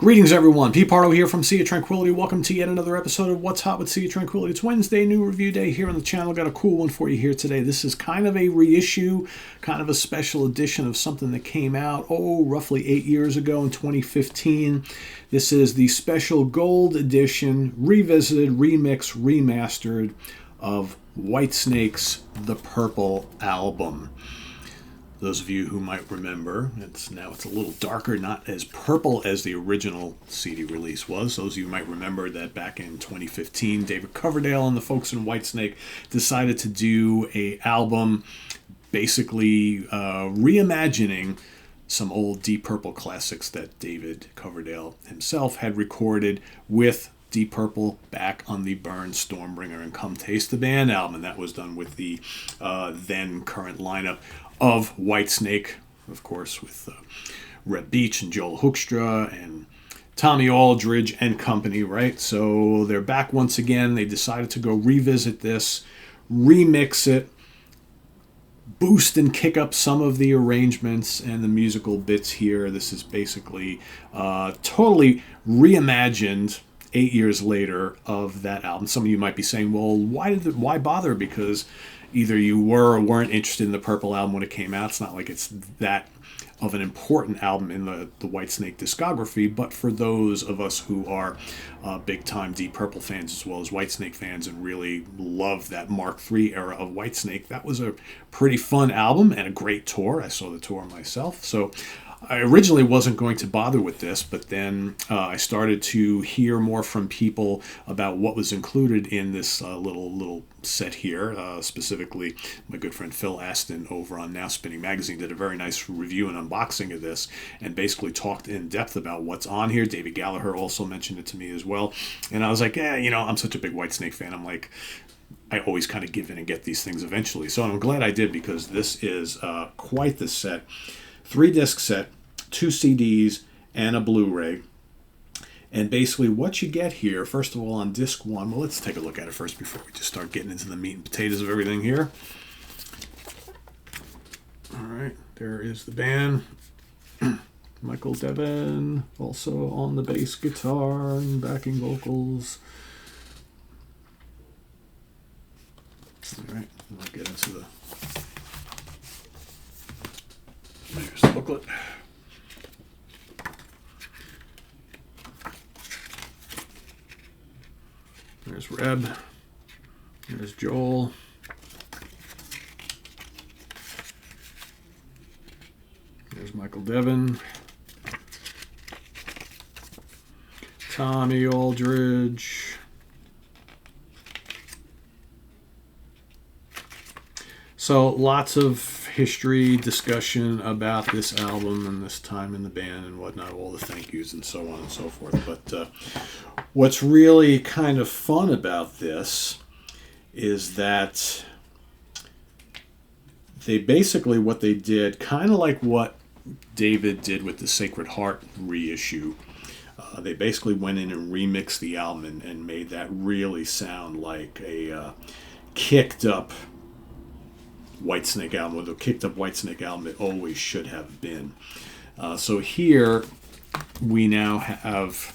Greetings, everyone. Pete Pardo here from Sea of Tranquility. Welcome to yet another episode of What's Hot with Sea of Tranquility. It's Wednesday, new review day here on the channel. Got a cool one for you here today. This is kind of a reissue, kind of a special edition of something that came out, roughly 8 years ago in 2015. This is the special gold edition, revisited, remixed, remastered of Whitesnake's The Purple Album. Those of you who might remember, it's a little darker, not as purple as the original CD release was. Those of you might remember that back in 2015, David Coverdale and the folks in Whitesnake decided to do an album basically reimagining some old Deep Purple classics that David Coverdale himself had recorded with Deep Purple back on the Burn, Stormbringer, and Come Taste the Band album. And that was done with the then current lineup of Whitesnake, of course, with Reb Beach and Joel Hoekstra and Tommy Aldridge and company, right? So they're back once again. They decided to go revisit this, remix it, boost and kick up some of the arrangements and the musical bits here. This is basically totally reimagined 8 years later of that album. Some of you might be saying, well, why bother? Because either you were or weren't interested in the Purple Album when it came out. It's not like it's that of an important album in the Whitesnake discography, but for those of us who are big-time Deep Purple fans as well as Whitesnake fans and really love that Mark III era of Whitesnake, that was a pretty fun album and a great tour. I saw the tour myself, so I originally wasn't going to bother with this, but then I started to hear more from people about what was included in this little set here. Specifically, my good friend Phil Aston over on Now Spinning Magazine did a very nice review and unboxing of this and basically talked in depth about what's on here. David Gallagher also mentioned it to me as well. And I was like, I'm such a big Whitesnake fan. I'm like, I always kind of give in and get these things eventually. So I'm glad I did, because this is quite the set. 3-disc set, 2 CDs, and a Blu-ray. And basically what you get here, first of all, on disc 1, well, let's take a look at it first before we just start getting into the meat and potatoes of everything here. All right, there is the band. Michael Devin, also on the bass guitar and backing vocals. All right, we'll get into there's the booklet. There's Reb. There's Joel. There's Michael Devin. Tommy Aldridge. So lots of history, discussion about this album and this time in the band and whatnot, all the thank yous and so on and so forth. But what's really kind of fun about this is that they basically, what they did, kind of like what David did with the Sacred Heart reissue, they basically went in and remixed the album and made that really sound like a kicked up Whitesnake album, or the kicked up Whitesnake album it always should have been. So here we now have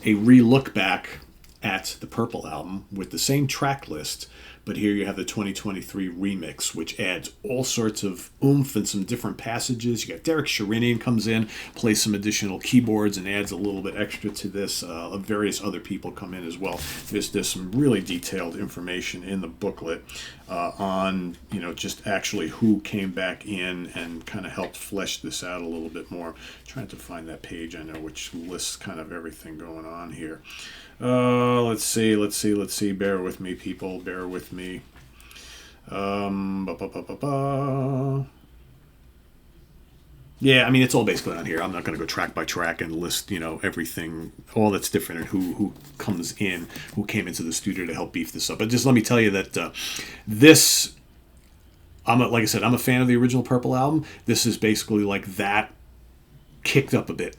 a re-look back at the Purple Album with the same track list, but here you have the 2023 remix, which adds all sorts of oomph and some different passages. You got Derek Sherinian comes in, plays some additional keyboards and adds a little bit extra to this. Various other people come in as well. There's some really detailed information in the booklet on, just actually who came back in and kind of helped flesh this out a little bit more. I'm trying to find that page, I know, which lists kind of everything going on here. Let's see. Bear with me, people. Bear with me. Yeah, it's all basically on here. I'm not going to go track by track and list, everything, all that's different and who comes in, who came into the studio to help beef this up. But just let me tell you that this, like I said, I'm a fan of the original Purple Album. This is basically like that kicked up a bit,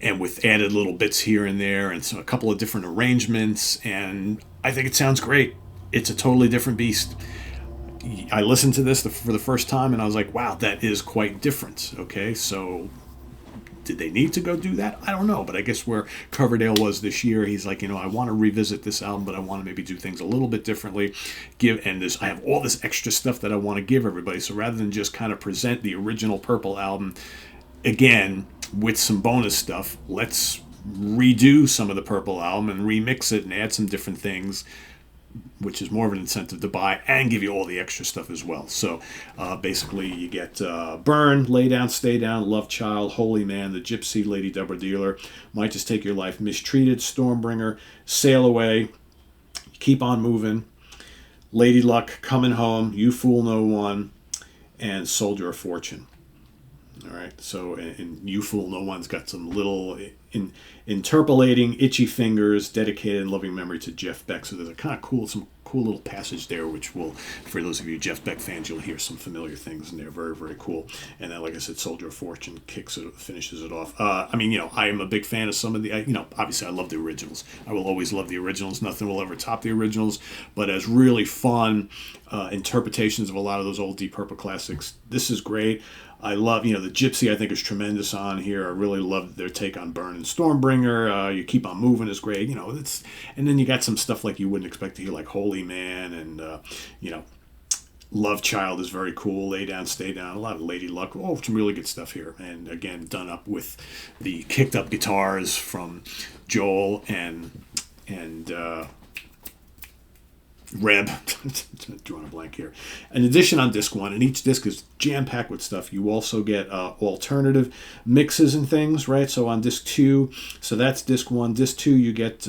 and with added little bits here and there and a couple of different arrangements, and I think it sounds great. It's a totally different beast. I listened to this for the first time and I was like, wow, that is quite different. Okay, so Did they need to go do that? I don't know, but I guess where Coverdale was this year, he's like, I want to revisit this album, but I want to maybe do things a little bit differently. I have all this extra stuff that I want to give everybody. So rather than just kind of present the original Purple album again with some bonus stuff, let's redo some of the Purple album and remix it and add some different things, which is more of an incentive to buy and give you all the extra stuff as well. So basically you get Burn, Lay Down, Stay Down, Love Child, Holy Man, The Gypsy, Lady Double Dealer, Might Just Take Your Life, Mistreated, Stormbringer, Sail Away, Keep On Moving, Lady Luck, Coming Home, You Fool No One, and Soldier of Fortune. All right, so and You Fool No One's got some little interpolating itchy fingers, dedicated in loving memory to Jeff Beck. So there's a kind of some cool little passage there, which will, for those of you Jeff Beck fans, you'll hear some familiar things in there. Very, very cool. And then, like I said, Soldier of Fortune finishes it off. I am a big fan of some of the, obviously I love the originals. I will always love the originals. Nothing will ever top the originals. But as really fun interpretations of a lot of those old Deep Purple classics, this is great. I love, the Gypsy I think is tremendous on here. I really love their take on Burn and Stormbringer. You Keep On Moving is great. And then you got some stuff like you wouldn't expect to hear, like Holy Man and, Love Child is very cool. Lay Down, Stay Down. A lot of Lady Luck. Oh, some really good stuff here. And again, done up with the kicked up guitars from Joel and Reb, drawing a blank here. In addition, on disc 1, and each disc is jam-packed with stuff, you also get alternative mixes and things, right? So on disc 2, so that's disc 1. Disc 2, you get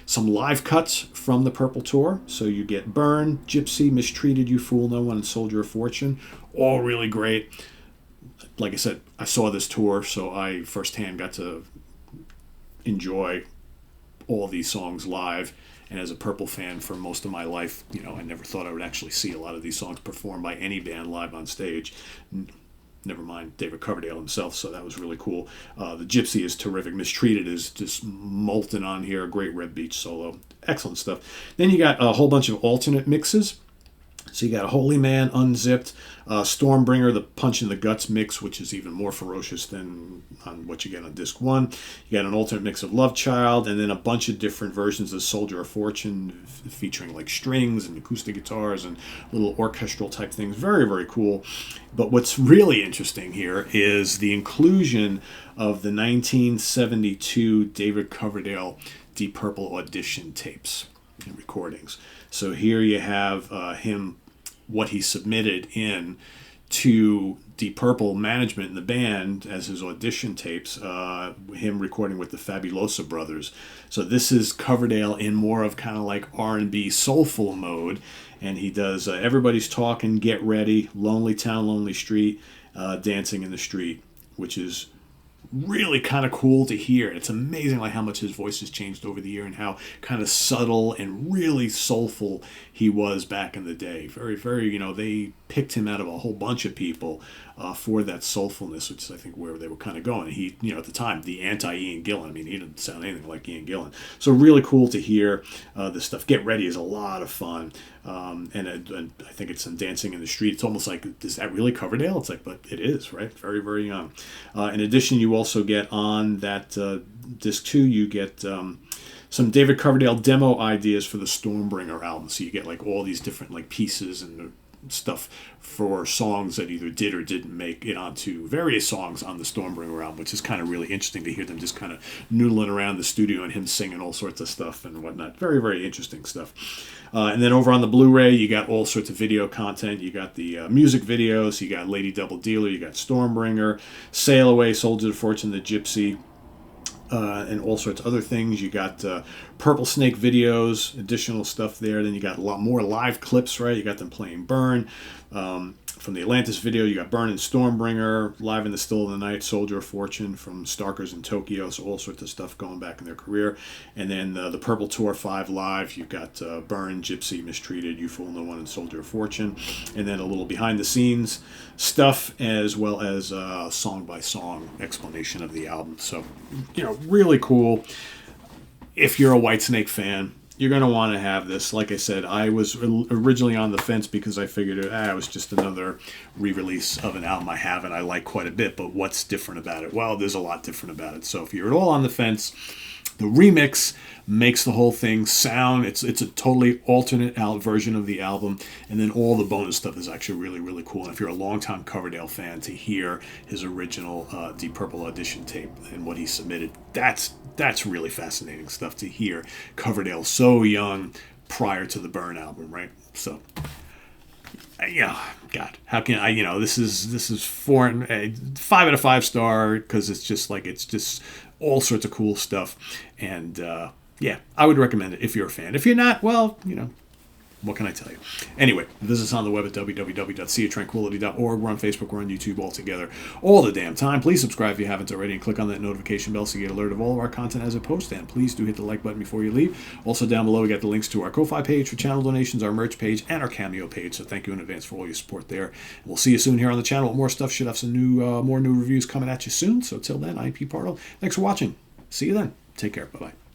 some live cuts from the Purple Tour. So you get Burn, Gypsy, Mistreated, You Fool No One, and Soldier of Fortune. All really great. Like I said, I saw this tour, so I firsthand got to enjoy all these songs live. And as a Purple fan for most of my life, I never thought I would actually see a lot of these songs performed by any band live on stage. Never mind David Coverdale himself, so that was really cool. The Gypsy is terrific. Mistreated is just molten on here. Great Red Beach solo. Excellent stuff. Then you got a whole bunch of alternate mixes. So you got a Holy Man, Unzipped, Stormbringer, the Punch in the Guts mix, which is even more ferocious than on what you get on disc 1. You got an alternate mix of Love Child, and then a bunch of different versions of Soldier of Fortune featuring like strings and acoustic guitars and little orchestral type things. Very, very cool. But what's really interesting here is the inclusion of the 1972 David Coverdale Deep Purple audition tapes and recordings. So here you have him, what he submitted in to Deep Purple management in the band as his audition tapes, him recording with the Fabulosa Brothers. So this is Coverdale in more of kind of like R&B soulful mode, and he does Everybody's Talking, Get Ready, Lonely Town, Lonely Street, Dancing in the Street, which is really kind of cool to hear. It's amazing like how much his voice has changed over the year and how kind of subtle and really soulful he was back in the day. Very, very, they picked him out of a whole bunch of people for that soulfulness, which is, I think, where they were kind of going. He, at the time, the anti-Ian Gillan. He didn't sound anything like Ian Gillan. So really cool to hear this stuff. Get Ready is a lot of fun. And I think it's in Dancing in the Street. It's almost like, is that really Coverdale? It's like, but it is, right? Very, very young. In addition, you also get on that disc 2, you get some David Coverdale demo ideas for the Stormbringer album. So you get like all these different like pieces and stuff for songs that either did or didn't make it onto various songs on the Stormbringer album, which is kind of really interesting to hear them just kind of noodling around the studio and him singing all sorts of stuff and whatnot. Very, very interesting stuff. And then over on the Blu-ray, you got all sorts of video content. You got the music videos. You got Lady Double Dealer. You got Stormbringer, Sail Away, Soldier of Fortune, The Gypsy, and all sorts of other things. You got Purple Snake videos, additional stuff there. Then you got a lot more live clips, right? You got them playing Burn. From the Atlantis video, you got Burn and Stormbringer, Live in the Still of the Night, Soldier of Fortune from Starkers in Tokyo, so all sorts of stuff going back in their career. And then the Purple Tour 5 Live, you've got Burn, Gypsy, Mistreated, You Fool No One, and Soldier of Fortune. And then a little behind-the-scenes stuff, as well as song-by-song explanation of the album. So, really cool. If you're a Whitesnake fan, you're going to want to have this. Like I said, I was originally on the fence because I figured it was just another re-release of an album I have and I like quite a bit, but what's different about it? Well, there's a lot different about it. So if you're at all on the fence, the remix makes the whole thing sound, it's a totally alternate version of the album, and then all the bonus stuff is actually really, really cool. And if you're a longtime Coverdale fan, to hear his original Deep Purple audition tape and what he submitted, that's really fascinating stuff to hear. Coverdale so young prior to the Burn album, right? So, God, how can I? This is 5 out of 5 star because it's just all sorts of cool stuff, and I would recommend it if you're a fan. If you're not, well, what can I tell you? Anyway, visit us on the web at www.seatranquility.org. We're on Facebook, we're on YouTube, all together, all the damn time. Please subscribe if you haven't already and click on that notification bell so you get alert of all of our content as it posts. And please do hit the like button before you leave. Also down below, we got the links to our Ko-Fi page for channel donations, our merch page, and our Cameo page. So thank you in advance for all your support there. And we'll see you soon here on the channel with more stuff. Should have some more new reviews coming at you soon. So till then, I'm Pete Pardo. Thanks for watching. See you then. Take care. Bye-bye.